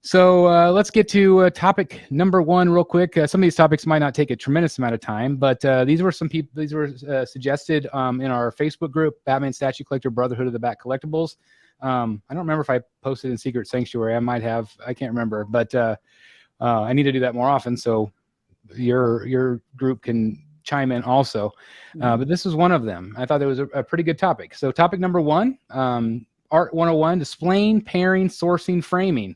So let's get to topic number one real quick. Some of these topics might not take a tremendous amount of time, but these were suggested in our Facebook group, Batman Statue Collector Brotherhood of the Bat Collectibles. I don't remember if I posted in Secret Sanctuary. I might have. I can't remember, but I need to do that more often. So your group can chime in also. But this was one of them. I thought it was a pretty good topic. So topic number one, Art 101, displaying, pairing, sourcing, framing.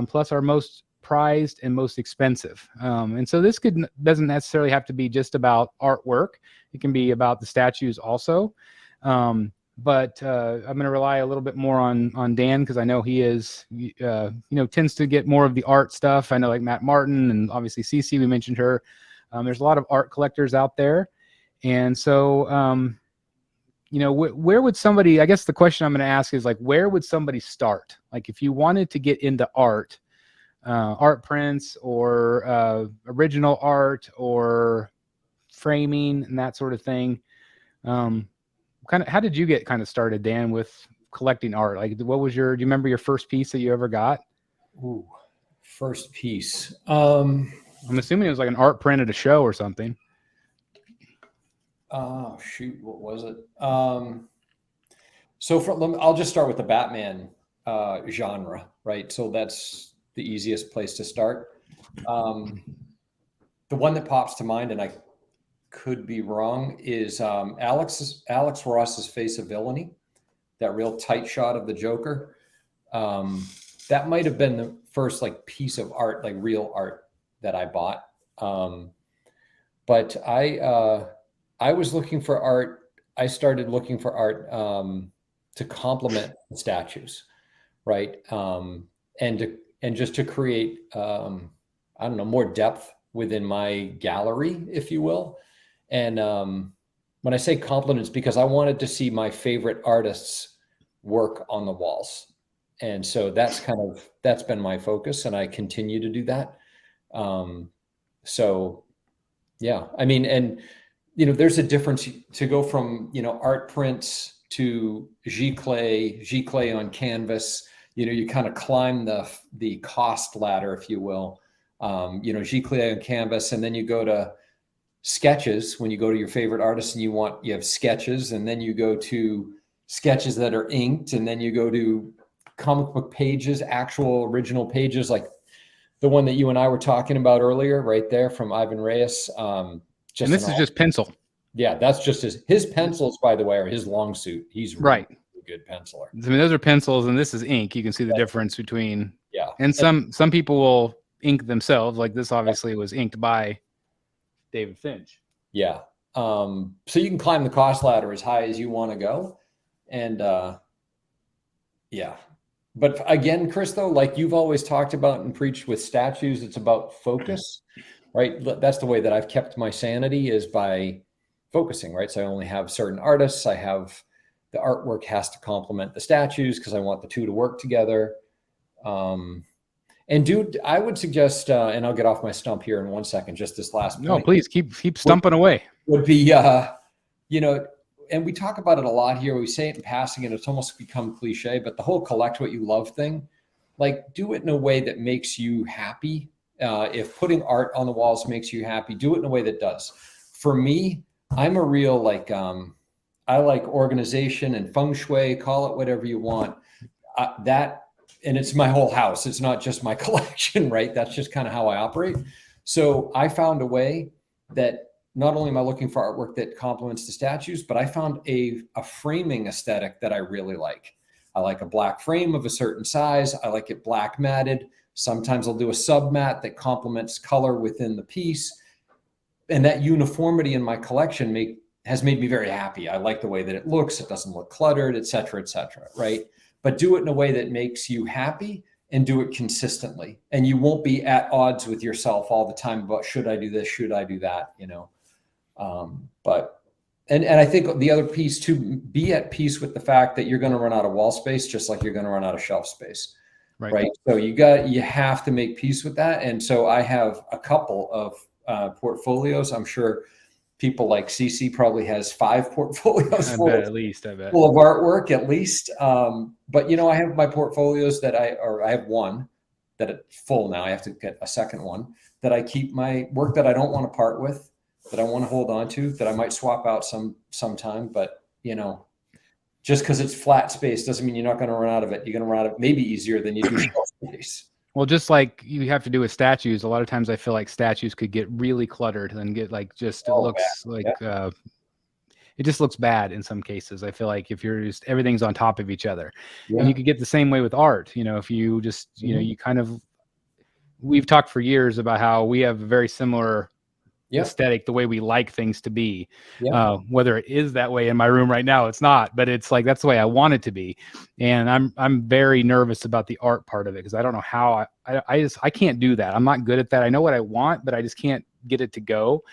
Plus our most prized and most expensive. And so this doesn't necessarily have to be just about artwork. It can be about the statues also. But I'm going to rely a little bit more on Dan, because I know he is, tends to get more of the art stuff. I know, like Matt Martin and obviously Cece, we mentioned her. There's a lot of art collectors out there. And so, where would somebody, I guess the question I'm going to ask is, like, where would somebody start? Like, if you wanted to get into art prints or original art or framing and that sort of thing, how did you get kind of started, Dan, with collecting art? Like, what was do you remember your first piece that you ever got? Ooh, first piece. I'm assuming it was like an art print at a show or something. Oh shoot, what was it? I'll just start with the Batman genre, right? So that's the easiest place to start. The one that pops to mind, and I could be wrong, is Alex Ross's Face of Villainy, that real tight shot of the Joker. That might have been the first like piece of art, like real art, that I bought. But I was looking for art. I started looking for art to complement the statues, right? And just to create, more depth within my gallery, if you will. And when I say complement, it's because I wanted to see my favorite artists work on the walls. And so that's been my focus, and I continue to do that. So yeah, I mean, and there's a difference to go from, art prints to giclée on canvas. You kind of climb the cost ladder, if you will. Giclée on canvas, and then you go to sketches when you go to your favorite artist, and you have sketches, and then you go to sketches that are inked, and then you go to comic book pages, actual original pages, like the one that you and I were talking about earlier, right there from Ivan Reyes. And this is just pencil. Yeah, that's just his pencils, by the way, are his long suit. He's really a good penciler. I mean, those are pencils, and this is ink. You can see the difference between. Yeah. And some people will ink themselves. Like this obviously was inked by David Finch. Yeah. So you can climb the cost ladder as high as you want to go. And yeah. But again, Chris, though, like you've always talked about and preached with statues, it's about focus, right? That's the way that I've kept my sanity, is by focusing, right? So I only have certain artists. The artwork has to complement the statues, because I want the two to work together. And dude, I would suggest, and I'll get off my stump here in 1 second, just this last point. No, please keep stumping away. Would be, and we talk about it a lot here. We say it in passing, and it's almost become cliche, but the whole collect what you love thing, like, do it in a way that makes you happy. If putting art on the walls makes you happy, do it in a way that does. For me, I'm a real, I like organization and feng shui, call it whatever you want. And it's my whole house. It's not just my collection, right? That's just kind of how I operate. So I found a way that not only am I looking for artwork that complements the statues, but I found a framing aesthetic that I really like. I like a black frame of a certain size. I like it black matted. Sometimes I'll do a sub matte that complements color within the piece. And that uniformity in my collection has made me very happy. I like the way that it looks. It doesn't look cluttered, et cetera, right? But do it in a way that makes you happy, and do it consistently. And you won't be at odds with yourself all the time about, should I do this? Should I do that? And I think the other piece, to be at peace with the fact that you're going to run out of wall space, just like you're going to run out of shelf space. Right. So you have to make peace with that. And so I have a couple of portfolios. I'm sure people like Cece probably has 5 portfolios full of artwork at least. But I have my portfolios I have one that it's full now. I have to get a second one that I keep my work that I don't want to part with, that I want to hold on to, that I might swap out sometime. But just because it's flat space doesn't mean you're not going to run out of it. You're going to run out of it maybe easier than you do shelf space. Well, just like you have to do with statues, a lot of times I feel like statues could get really cluttered and get like just it looks like it just looks bad in some cases. I feel like if you're just everything's on top of each other, and you could get the same way with art. If you just you kind of we've talked for years about how we have a very similar aesthetic, the way we like things to be. Whether it is that way in my room right now, it's not, but it's like that's the way I want it to be. And I'm very nervous about the art part of it because I don't know how I can't do that. I'm not good at that. I know what I want, but I just can't get it to go.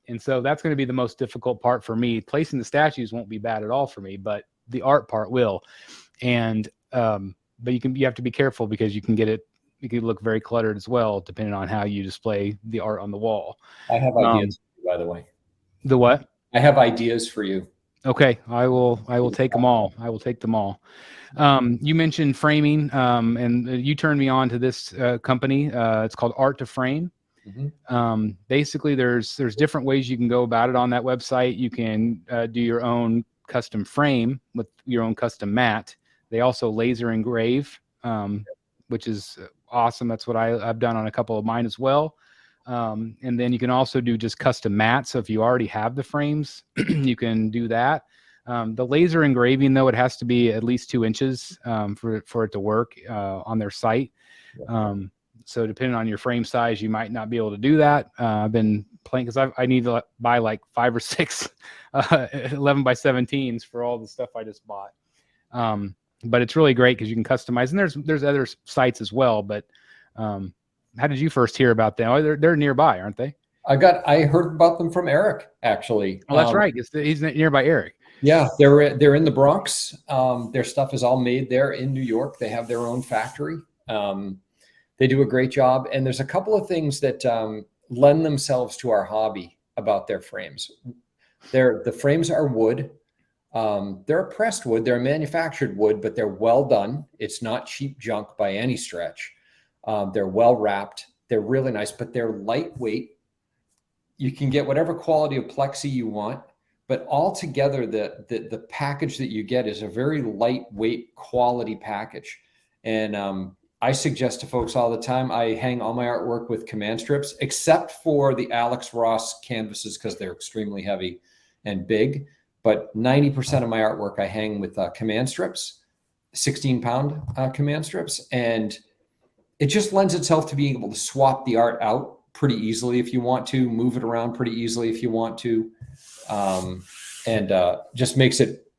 And so that's going to be the most difficult part for me. Placing the statues won't be bad at all for me, but the art part will. And but you have to be careful because you can get it. It could look very cluttered as well, depending on how you display the art on the wall. I have ideas, by the way. The what? I have ideas for you. Okay, I will take them all. I will take them all. You mentioned framing, and you turned me on to this company. It's called Art to Frame. Basically, there's different ways you can go about it on that website. You can do your own custom frame with your own custom mat. They also laser engrave, which is awesome. That's what I've done on a couple of mine as well. And then you can also do just custom mats. So if you already have the frames, you can do that. The laser engraving, though, it has to be at least 2 inches for it to work on their site. So depending on your frame size, you might not be able to do that. I've been playing because I need to buy like 5 or 6 11 by 17s for all the stuff I just bought. But it's really great because you can customize, and there's other sites as well. But how did you first hear about them? Oh, they're nearby, aren't they? I heard about them from Eric, actually. Oh, that's right. He's nearby Eric. Yeah, they're in the Bronx. Their stuff is all made there in New York. They have their own factory. They do a great job, and there's a couple of things that lend themselves to our hobby about their frames. The frames are wood. They're a pressed wood. They're a manufactured wood, but they're well done. It's not cheap junk by any stretch. They're well wrapped. They're really nice, but they're lightweight. You can get whatever quality of plexi you want, but altogether the package that you get is a very lightweight quality package. And I suggest to folks all the time, I hang all my artwork with command strips, except for the Alex Ross canvases because they're extremely heavy and big. But 90% of my artwork I hang with command strips, 16-pound command strips. And it just lends itself to being able to swap the art out pretty easily if you want to, move it around pretty easily if you want to. And just makes it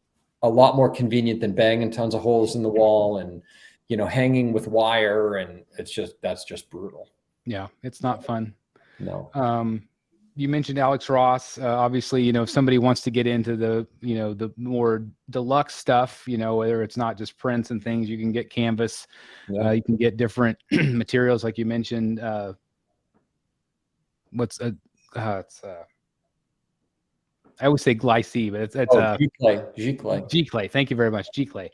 a lot more convenient than banging tons of holes in the wall and, hanging with wire. And that's just brutal. Yeah, it's not fun. No. You mentioned Alex Ross. Obviously, if somebody wants to get into the more deluxe stuff, whether it's not just prints and things, you can get canvas. You can get different materials, like you mentioned. I always say glycine, but it's G-clay. G-clay. Thank you very much, G-clay.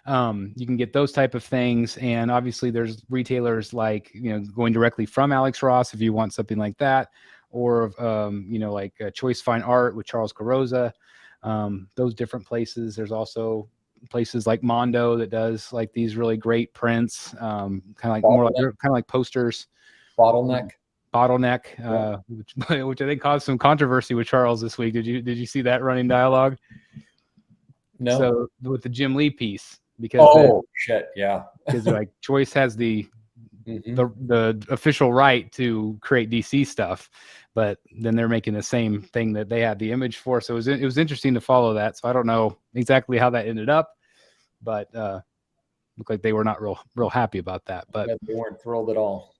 You can get those type of things, and obviously there's retailers like going directly from Alex Ross if you want something like that, or like Choice Fine Art with Charles Carrozza. Those different places. There's also places like Mondo that does like these really great prints, kind of like posters. Bottleneck, which I think caused some controversy with Charles this week. Did you see that running dialogue? No. So with the Jim Lee piece, because shit, yeah, because like Choice has the official right to create DC stuff, but then they're making the same thing that they had the image for. So it was interesting to follow that. So I don't know exactly how that ended up, but looked like they were not real happy about that. But they weren't thrilled at all.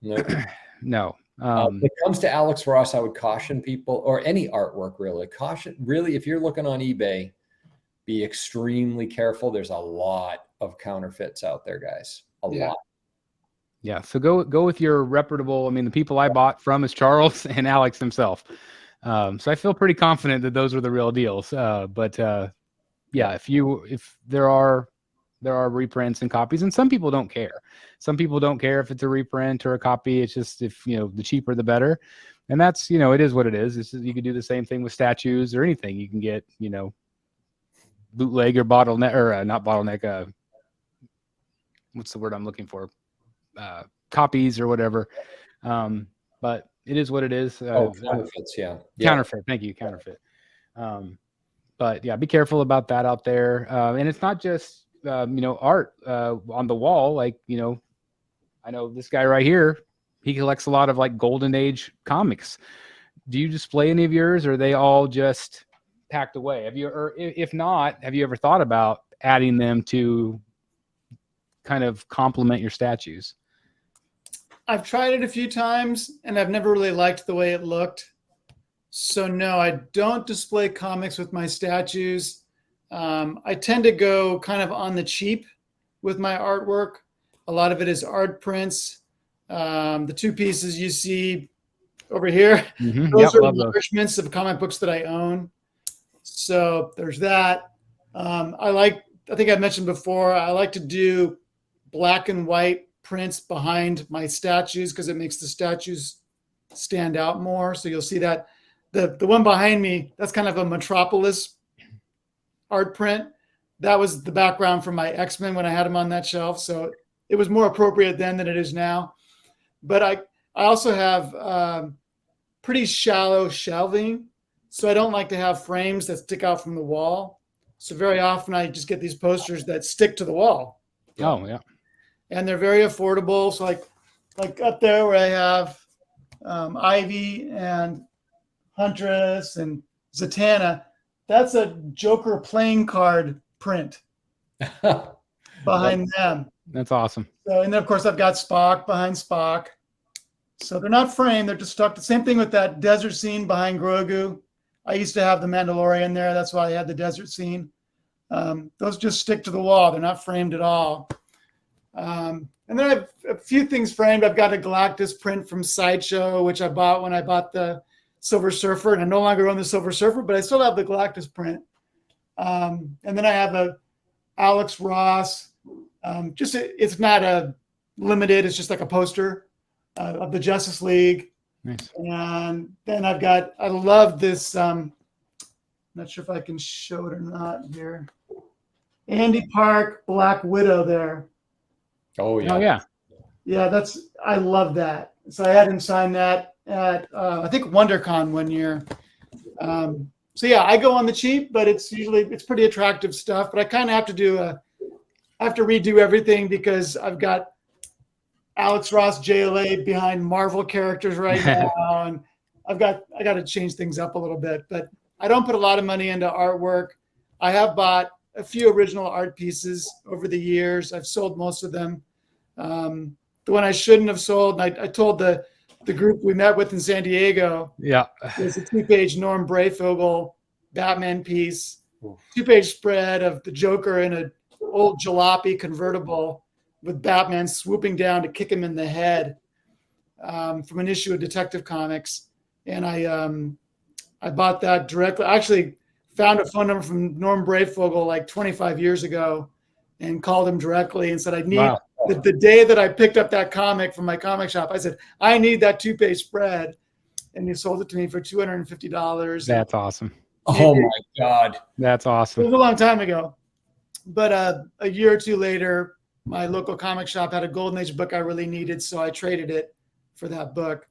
No. When it comes to Alex Ross, I would caution people, or any artwork really, if you're looking on eBay, be extremely careful. There's a lot of counterfeits out there, guys. A lot. Yeah. So go with your reputable. I mean, the people I bought from is Charles and Alex himself. So I feel pretty confident that those were the real deals. But if there are there are reprints and copies, and some people don't care. Some people don't care if it's a reprint or a copy. It's just, if, you know, the cheaper the better. And that's, you know, it is what it is. You could do the same thing with statues or anything. You can get, you know, bootleg or bottleneck, or not bottleneck, what's the word I'm looking for? Copies or whatever. But it is what it is. Counterfeits, yeah. Counterfeit. Thank you. Counterfeit. But yeah, be careful about that out there. And it's not just, you know, art on the wall. Like, you know, I know this guy right here, he collects a lot of like golden age comics. Do you display any of yours, or are they all just packed away? Have you, or if not, have you ever thought about adding them to kind of complement your statues? I've tried it a few times and I've never really liked the way it looked. So no, I don't display comics with my statues. I tend to go kind of on the cheap with my artwork. A lot of it is art prints. The two pieces you see over here, those are nourishments of comic books that I own. So there's that. I think I mentioned before, I like to do black and white prints behind my statues because it makes the statues stand out more. So you'll see that the one behind me, that's kind of a Metropolis art print. That was the background from my X-Men when I had them on that shelf. So it was more appropriate then than it is now. But I also have pretty shallow shelving. So I don't like to have frames that stick out from the wall. So very often I just get these posters that stick to the wall. Oh, yeah. And they're very affordable. So like up there where I have Ivy and Huntress and Zatanna, that's a Joker playing card print behind them. That's awesome. So, and then of course I've got Spock behind Spock. So they're not framed, they're just stuck. The same thing with that desert scene behind Grogu. I used to have the Mandalorian there. That's why I had the desert scene. Those just stick to the wall. They're not framed at all. And then I have a few things framed. I've got a Galactus print from Sideshow, which I bought when I bought the Silver Surfer, and I no longer own the Silver Surfer, but I still have the Galactus print. And then I have a Alex Ross. It's not a limited. It's just like a poster of the Justice League. Nice. And then I love this. Not sure if I can show it or not here. Andy Park, Black Widow there. Oh yeah. Oh yeah. Yeah, I love that. So I had him sign that at I think WonderCon one year. So yeah, I go on the cheap, but it's pretty attractive stuff. But I kind of have to redo everything because I've got Alex Ross JLA behind Marvel characters right now, and I got to change things up a little bit. But I don't put a lot of money into artwork. I have bought a few original art pieces over the years. I've sold most of them. The one I shouldn't have sold, and I told the group we met with in San Diego. Yeah. There's a 2-page Norm Brayfogle Batman piece, 2-page spread of the Joker in an old jalopy convertible with Batman swooping down to kick him in the head from an issue of Detective Comics. And I bought that directly. I actually found a phone number from Norm Brayfogle like 25 years ago and called him directly and said, I need the day that I picked up that comic from my comic shop. I said, I need that 2-page spread. And he sold it to me for $250. That's awesome. Oh my God. That's awesome. It was a long time ago. But a year or two later, my local comic shop had a Golden Age book I really needed. So I traded it for that book.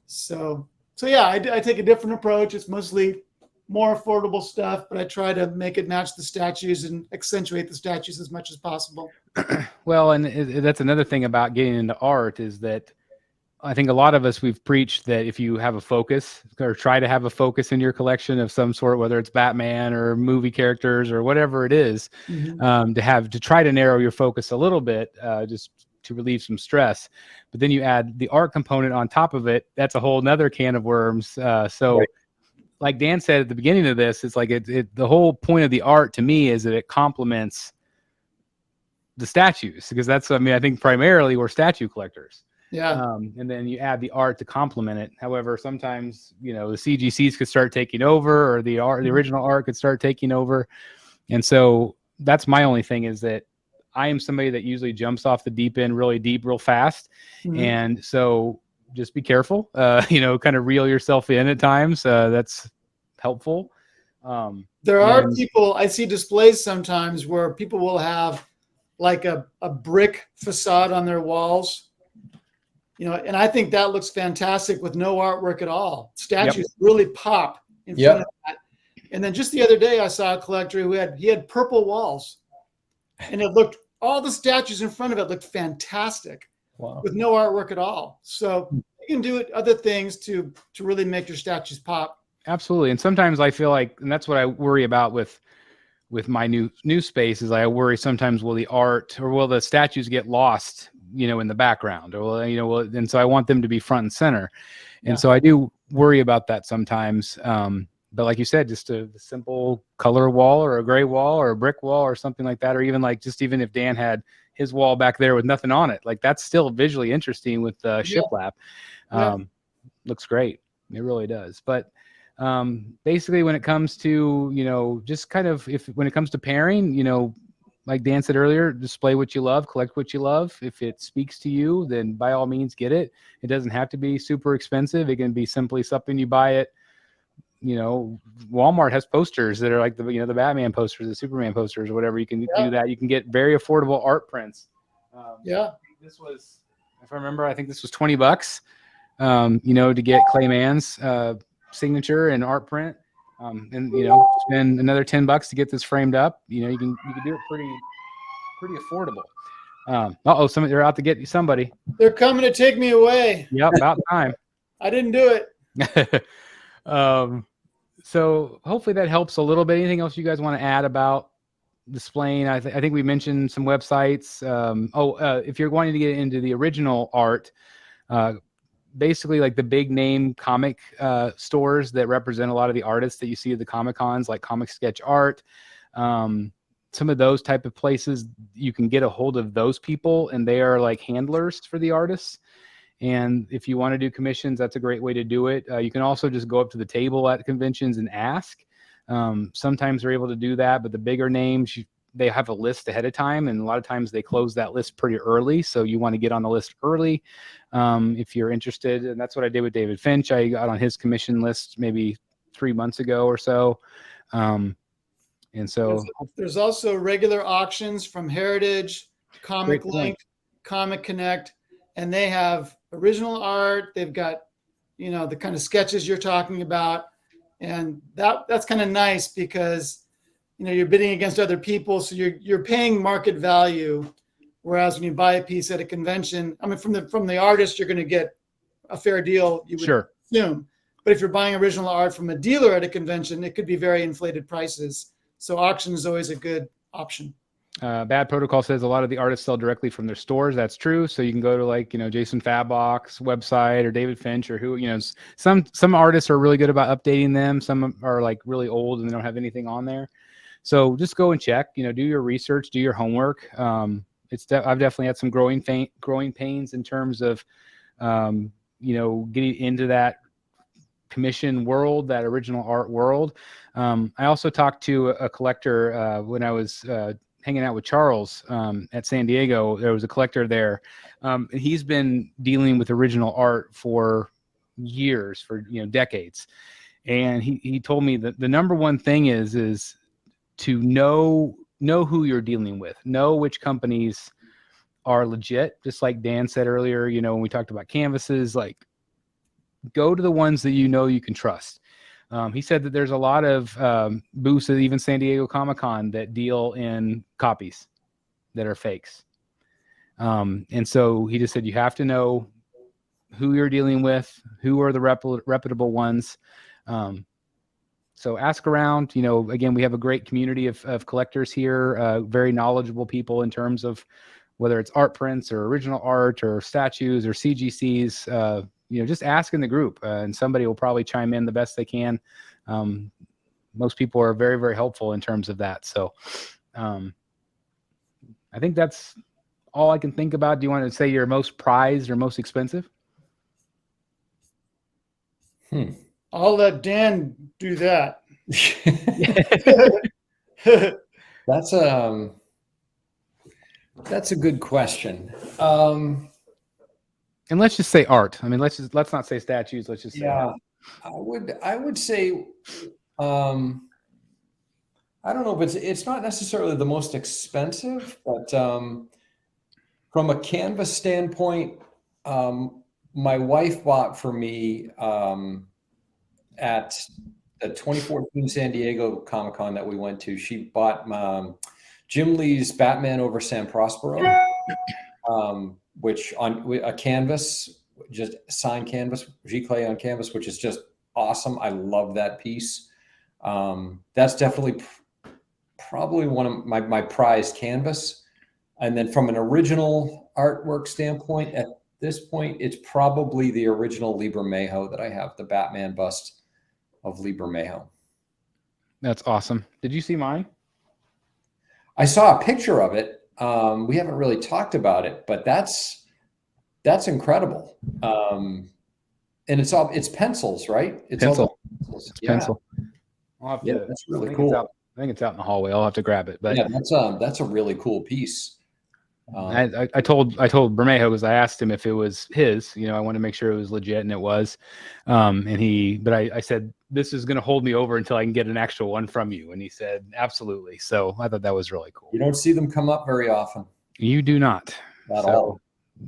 So yeah, I take a different approach. It's mostly more affordable stuff, but I try to make it match the statues and accentuate the statues as much as possible. Well, and that's another thing about getting into art is that I think a lot of us, we've preached that if you have a focus or try to have a focus in your collection of some sort, whether it's Batman or movie characters or whatever it is, to try to narrow your focus a little bit, just to relieve some stress. But then you add the art component on top of it. That's a whole nother can of worms. Right. Like Dan said at the beginning of this, it's like the whole point of the art to me is that it complements the statues, because that's, I mean, I think primarily we're statue collectors. Yeah. And then you add the art to complement it. However, sometimes, the CGCs could start taking over, or the original art could start taking over. And so that's my only thing, is that I am somebody that usually jumps off the deep end really deep, real fast. Mhm. And so just be careful, kind of reel yourself in at times. That's helpful. There are and people, I see displays sometimes where people will have like a brick facade on their walls, and I think that looks fantastic with no artwork at all. Statues really pop in front of that. And then just the other day, I saw a collector who had purple walls, and all the statues in front of it looked fantastic. Wow. With no artwork at all. So you can do other things to really make your statues pop. Absolutely. And sometimes I feel like, and that's what I worry about with my new space, is I worry sometimes will the art or will the statues get lost, in the background, or and so I want them to be front and center. And so I do worry about that sometimes. But like you said, just a simple color wall or a gray wall or a brick wall or something like that, or even even if Dan had his wall back there with nothing on it, like that's still visually interesting with the shiplap. Looks great. It really does. But basically when it comes to, just kind of when it comes to pairing, like Dan said earlier, display what you love, collect what you love. If it speaks to you, then by all means get it. It doesn't have to be super expensive. It can be simply something you buy it. Walmart has posters that are like the Batman posters, the Superman posters, or whatever. You can do that. You can get very affordable art prints. This was, if I remember, I think this was $20, to get Clayman's signature and art print. And spend another $10 to get this framed up. You can do it pretty affordable. They're out to get somebody. They're coming to take me away. Yep, about time. I didn't do it. So hopefully that helps a little bit. Anything else you guys want to add about displaying? I think we mentioned some websites. If you're wanting to get into the original art, basically like the big name comic stores that represent a lot of the artists that you see at the Comic Cons, like Comic Sketch Art, some of those type of places, you can get a hold of those people, and they are like handlers for the artists. And if you want to do commissions, that's a great way to do it. You can also just go up to the table at conventions and ask. Sometimes they're able to do that, but the bigger names, they have a list ahead of time, and a lot of times they close that list pretty early. So you want to get on the list early if you're interested. And that's what I did with David Finch. I got on his commission list maybe 3 months ago or so. And so there's also regular auctions from Heritage, Comic Link, Comic Connect, and they have original art. They've got, the kind of sketches you're talking about. And that's kind of nice because, you're bidding against other people. So you're paying market value. Whereas when you buy a piece at a convention, I mean, from the artist, you're going to get a fair deal, you would assume. But if you're buying original art from a dealer at a convention, it could be very inflated prices. So auction is always a good option. Bad Protocol says a lot of the artists sell directly from their stores. That's true. So you can go to Jason Fabok's website or David Finch or some artists are really good about updating them. Some are like really old and they don't have anything on there. So just go and check, do your research, do your homework. I've definitely had some growing pains in terms of, getting into that commission world, that original art world. I also talked to a collector when I was hanging out with Charles at San Diego. There was a collector there. And he's been dealing with original art for years, for decades. And he told me that the number one thing is to know who you're dealing with, know which companies are legit. Just like Dan said earlier, when we talked about canvases, like go to the ones that you can trust. He said that there's a lot of booths at even San Diego Comic-Con that deal in copies that are fakes. And so he just said you have to know who you're dealing with, who are the reputable ones. So ask around. Again, we have a great community of collectors here, very knowledgeable people in terms of whether it's art prints or original art or statues or CGCs. Just ask in the group, and somebody will probably chime in the best they can. Most people are very, very helpful in terms of that. So I think that's all I can think about. Do you want to say your most prized or most expensive? I'll let Dan do that. That's That's a good question. And let's just say art. I mean, let's not say statues. Let's just say Yeah, art. I would say, I don't know if it's not necessarily the most expensive, but from a canvas standpoint, my wife bought for me at the 2014 San Diego Comic Con that we went to. She bought Jim Lee's Batman over San Prospero, which on a canvas, just signed canvas, Giclée on canvas, which is just awesome. I love that piece. That's definitely probably one of my prized canvas. And then from an original artwork standpoint, at this point, it's probably the original Lee Bermejo that I have, the Batman bust of Lee Bermejo. That's awesome. Did you see mine? I saw a picture of it. We haven't really talked about it, but that's incredible. And it's pencils, right? It's Pencil. all pencils. It's pencil. I'll have Yeah, to, that's really cool. I think it's out in the hallway. I'll have to grab it. But yeah, that's a really cool piece. I told Bermejo, because I asked him if it was his, I wanted to make sure it was legit, and it was. But I said, this is going to hold me over until I can get an actual one from you. And he said, absolutely. So I thought that was really cool. You don't see them come up very often. You do not. At all.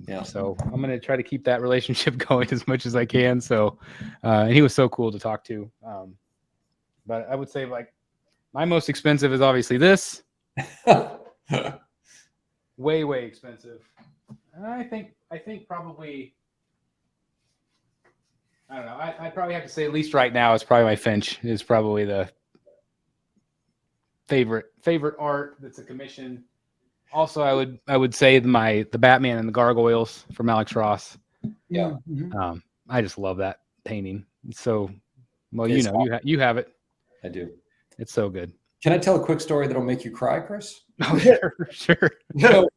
Yeah. So I'm going to try to keep that relationship going as much as I can. So, and he was so cool to talk to. But I would say like my most expensive is obviously this. Way expensive. I think probably, I don't know. I probably have to say, at least right now, it's probably my Finch is probably the favorite art that's a commission. Also, I would say the Batman and the Gargoyles from Alex Ross. Yeah. I just love that painting. It's so well. It's You have it. I do. It's so good. Can I tell a quick story that'll make you cry, Chris? Oh, sure. So,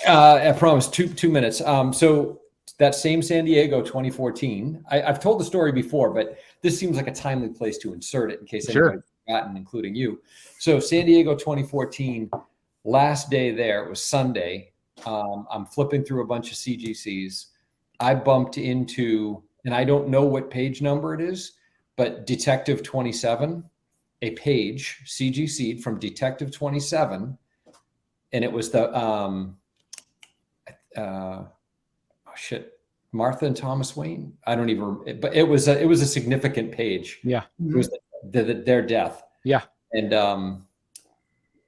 I promise 2 minutes. So that same San Diego 2014, I've told the story before, but this seems like a timely place to insert it in case anybody's forgotten, including you. So San Diego 2014, last day there, it was Sunday. I'm flipping through a bunch of CGCs. I bumped into, and I don't know what page number it is, but Detective 27, a page CGC'd from Detective 27. And it was the, Martha and Thomas Wayne. I don't even, but it was a significant page. Yeah. It was their death. Yeah. And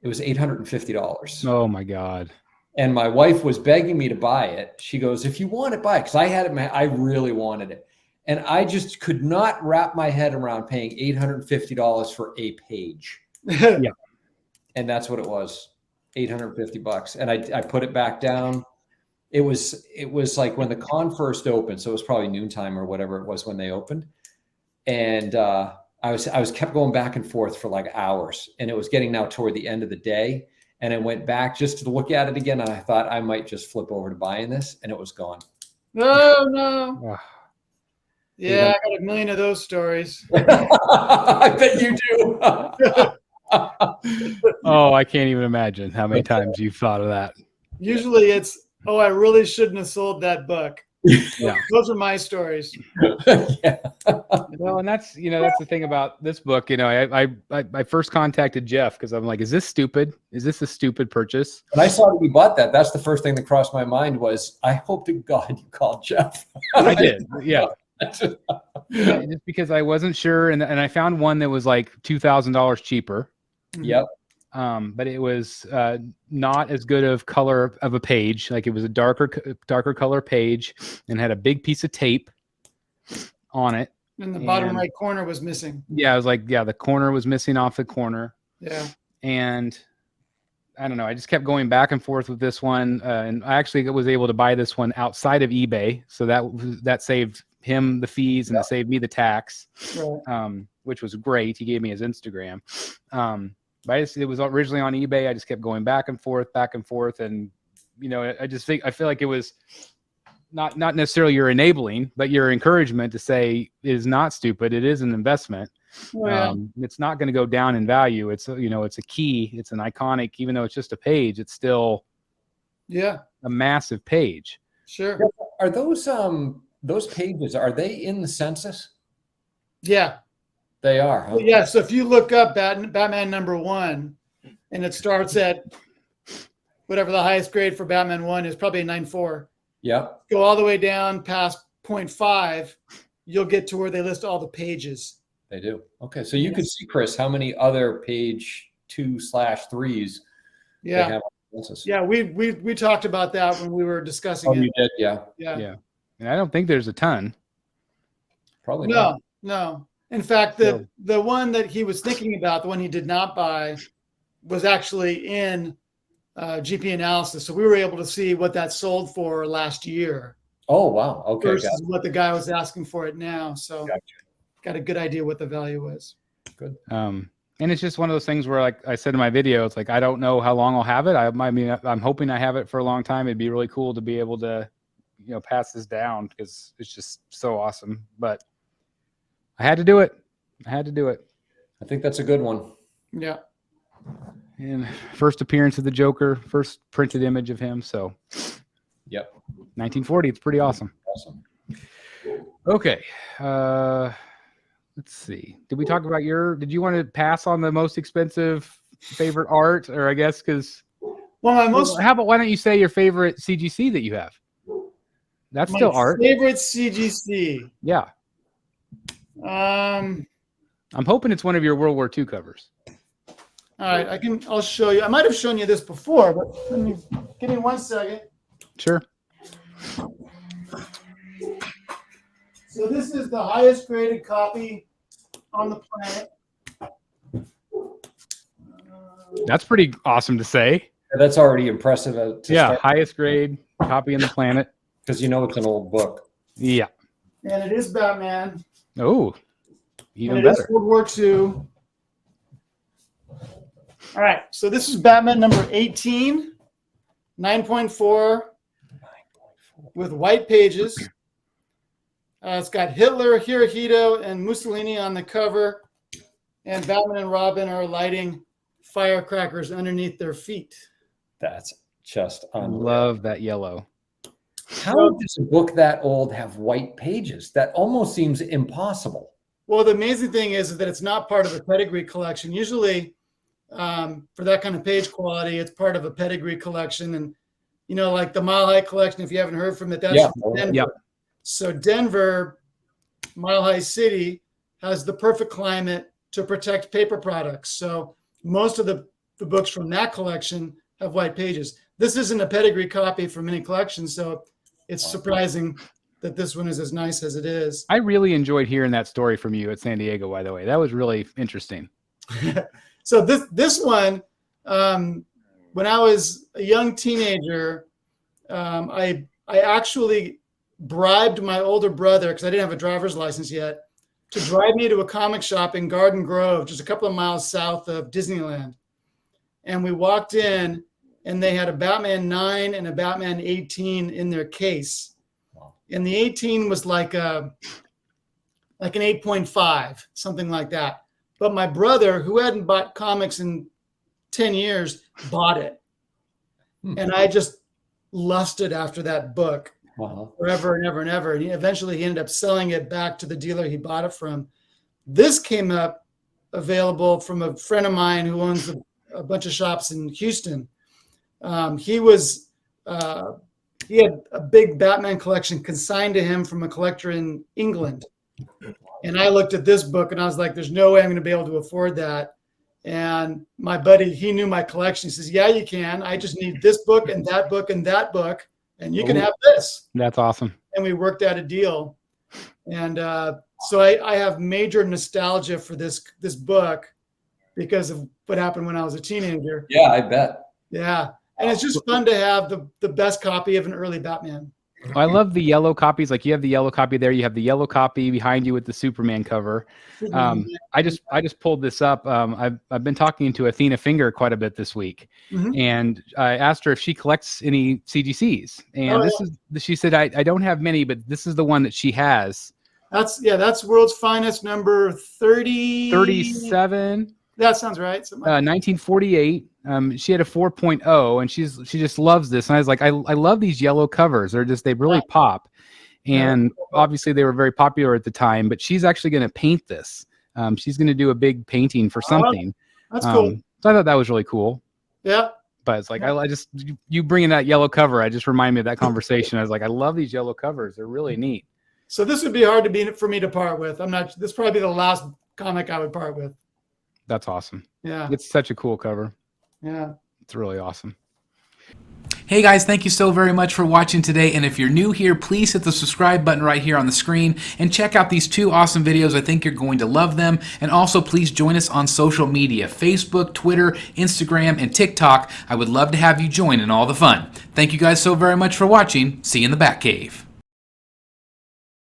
it was $850. Oh my God. And my wife was begging me to buy it. She goes, if you want it, buy it. Because I had it, I really wanted it. And I just could not wrap my head around paying $850 for a page. Yeah. And that's what it was, $850. And I put it back down. It was like when the con first opened, so it was probably noontime or whatever it was when they opened. And I was kept going back and forth for like hours, and it was getting now toward the end of the day. And I went back just to look at it again, and I thought I might just flip over to buying this, and it was gone. No. Yeah, I got a million of those stories. I bet you do. Oh, I can't even imagine how many times you've thought of that. Usually it's, oh, I really shouldn't have sold that book. Yeah. Those are my stories. Yeah. Well, and that's the thing about this book. I first contacted Jeff because I'm like, is this stupid? Is this a stupid purchase? When I saw that you bought that, that's the first thing that crossed my mind was, I hope to God you called Jeff. I did. Yeah. Yeah, just because I wasn't sure, and I found one that was like $2,000 cheaper. Yep. But it was not as good of color of a page. Like it was a darker color page and had a big piece of tape on it. And the bottom right corner was missing. Yeah, I was like, the corner was missing off the corner. Yeah. And I don't know. I just kept going back and forth with this one, and I actually was able to buy this one outside of eBay, so that saved him the fees and it saved me the tax, Right. Which was great. He gave me his Instagram. But it was originally on eBay. I just kept going back and forth, and I feel like it was not necessarily your enabling, but your encouragement to say it is not stupid. It is an investment. Yeah. It's not going to go down in value. It's it's a key. It's an iconic. Even though it's just a page, it's still Yeah, a massive page. sure. Are those pages, are they in the census? Yeah. They are, huh? Well, yeah. So if you look up Batman #1 and it starts at whatever the highest grade for Batman 1 is, probably a 9.4. Yeah, Go all the way down past 0.5, you'll get to where they list all the pages. they do. Okay, so you could see, Chris, how many other page 2/3s they Yeah. have on the census. Yeah, we talked about that when we were discussing Oh, it. you did? Yeah, Yeah. Yeah. And I don't think there's a ton. probably not. No. In fact, the one that he was thinking about, the one he did not buy, was actually in GP analysis. So we were able to see what that sold for last year Oh, wow. Okay, got versus what the guy was asking for it now. So Gotcha. got a good idea what the value is. Good. And it's just one of those things where, like I said in my video, it's like I don't know how long I'll have it. I mean, I'm hoping I have it for a long time. It'd be really cool to be able to, pass this down because it's just so awesome. But I had to do it. I think that's a good one. Yeah. And first appearance of the Joker, first printed image of him. So, Yep. 1940. It's pretty awesome. Awesome. Okay. Let's see. Did we talk about did you want to pass on the most expensive favorite art? Or I guess because, how about why don't you say your favorite CGC that you have? That's still art. Favorite CGC. Yeah. I'm hoping it's one of your World War II covers. All right, I'll show you. I might have shown you this before, but give me 1 second. Sure. So this is the highest graded copy on the planet. That's pretty awesome to say. That's already impressive. Highest grade copy on the planet. Because it's an old book. Yeah. And it is Batman. Oh, even and it is better. World War II. All right, so this is Batman number 18, 9.4, with white pages. It's got Hitler, Hirohito, and Mussolini on the cover, and Batman and Robin are lighting firecrackers underneath their feet. That's just I unreal. love that yellow. How does a book that old have white pages? That almost seems impossible. Well, the amazing thing is that it's not part of a pedigree collection. Usually, for that kind of page quality, it's part of a pedigree collection. And, like the Mile High collection, if you haven't heard from it, that's Denver. Yeah. So Denver, Mile High City, has the perfect climate to protect paper products. So most of the books from that collection have white pages. This isn't a pedigree copy from any collection, so it's surprising that this one is as nice as it is. I really enjoyed hearing that story from you at San Diego, by the way. That was really interesting. So this one, when I was a young teenager, I actually bribed my older brother, because I didn't have a driver's license yet, to drive me to a comic shop in Garden Grove, just a couple of miles south of Disneyland. And we walked in, and they had a Batman 9 and a Batman 18 in their case. Wow. And the 18 was like an 8.5, something like that. But my brother, who hadn't bought comics in 10 years, bought it. And I just lusted after that book forever and ever and ever. And eventually he ended up selling it back to the dealer he bought it from. This came up available from a friend of mine who owns a bunch of shops in Houston. He had a big Batman collection consigned to him from a collector in England. And I looked at this book and I was like, there's no way I'm going to be able to afford that. And my buddy, he knew my collection. He says, yeah, you can. I just need this book and that book and that book, and you can have this. That's awesome. And we worked out a deal. And so I have major nostalgia for this book because of what happened when I was a teenager. Yeah, I bet. Yeah. And it's just fun to have the best copy of an early Batman. I love the yellow copies. Like you have the yellow copy there. You have the yellow copy behind you with the Superman cover. I just pulled this up. I've been talking to Athena Finger quite a bit this week, and I asked her if she collects any CGCs. And she said I don't have many, but this is the one that she has. That's World's Finest number 30. 37. That sounds right. 1948. She had a 4.0, and she just loves this. And I was like, I love these yellow covers. They really pop. And obviously they were very popular at the time. But she's actually going to paint this. She's going to do a big painting for something. That's cool. So I thought that was really cool. Yeah. But it's like you bringing that yellow cover, I just remind me of that conversation. I was like, I love these yellow covers. They're really neat. So this would be hard for me to part with. This probably be the last comic I would part with. That's awesome. Yeah. It's such a cool cover. Yeah. It's really awesome. Hey guys, thank you so very much for watching today, and if you're new here, please hit the subscribe button right here on the screen and check out these 2 awesome videos. I think you're going to love them. And also please join us on social media, Facebook, Twitter, Instagram, and TikTok. I would love to have you join in all the fun. Thank you guys so very much for watching. See you in the Batcave.